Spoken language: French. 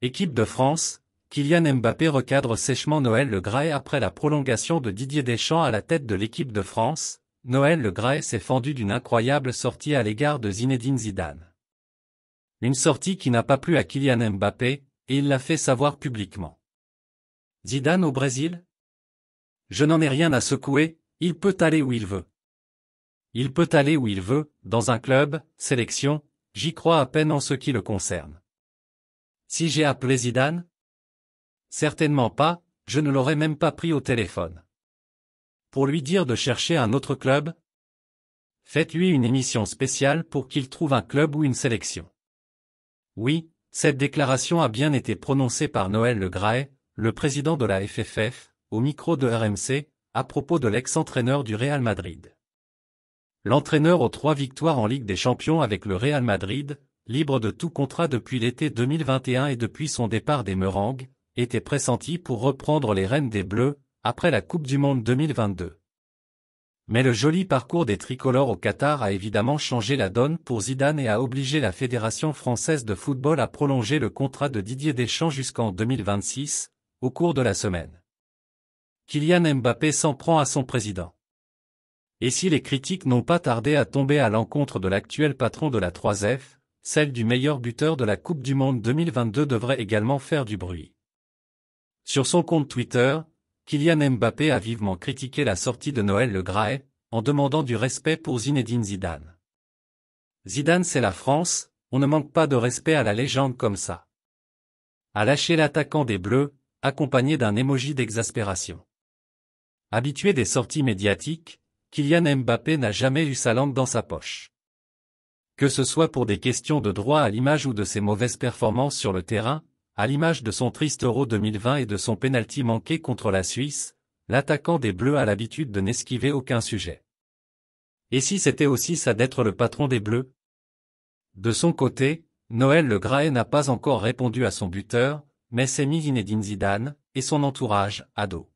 Équipe de France, Kylian Mbappé recadre sèchement Noël Le Graët après la prolongation de Didier Deschamps à la tête de l'équipe de France. Noël Le Graët s'est fendu d'une incroyable sortie à l'égard de Zinedine Zidane. Une sortie qui n'a pas plu à Kylian Mbappé, et il l'a fait savoir publiquement. Zidane au Brésil? Je n'en ai rien à secouer, il peut aller où il veut. Il peut aller où il veut, dans un club, sélection, j'y crois à peine en ce qui le concerne. Si j'ai appelé Zidane? Certainement pas, je ne l'aurais même pas pris au téléphone. Pour lui dire de chercher un autre club? Faites-lui une émission spéciale pour qu'il trouve un club ou une sélection. Oui, cette déclaration a bien été prononcée par Noël Le Graët, le président de la FFF, au micro de RMC, à propos de l'ex-entraîneur du Real Madrid. L'entraîneur aux 3 victoires en Ligue des Champions avec le Real Madrid, libre de tout contrat depuis l'été 2021 et depuis son départ des Merengues, était pressenti pour reprendre les rênes des Bleus, après la Coupe du Monde 2022. Mais le joli parcours des tricolores au Qatar a évidemment changé la donne pour Zidane et a obligé la Fédération française de football à prolonger le contrat de Didier Deschamps jusqu'en 2026, au cours de la semaine. Kylian Mbappé s'en prend à son président. Et si les critiques n'ont pas tardé à tomber à l'encontre de l'actuel patron de la 3F, celle du meilleur buteur de la Coupe du Monde 2022 devrait également faire du bruit. Sur son compte Twitter, Kylian Mbappé a vivement critiqué la sortie de Noël Le Graët, en demandant du respect pour Zinedine Zidane. Zidane c'est la France, on ne manque pas de respect à la légende comme ça. A lâché l'attaquant des Bleus, accompagné d'un emoji d'exaspération. Habitué des sorties médiatiques, Kylian Mbappé n'a jamais eu sa langue dans sa poche. Que ce soit pour des questions de droit à l'image ou de ses mauvaises performances sur le terrain, à l'image de son triste Euro 2020 et de son pénalty manqué contre la Suisse, l'attaquant des Bleus a l'habitude de n'esquiver aucun sujet. Et si c'était aussi ça d'être le patron des Bleus? De son côté, Noël Le Graët n'a pas encore répondu à son buteur, mais s'est mis Zinedine Zidane, et son entourage, à dos.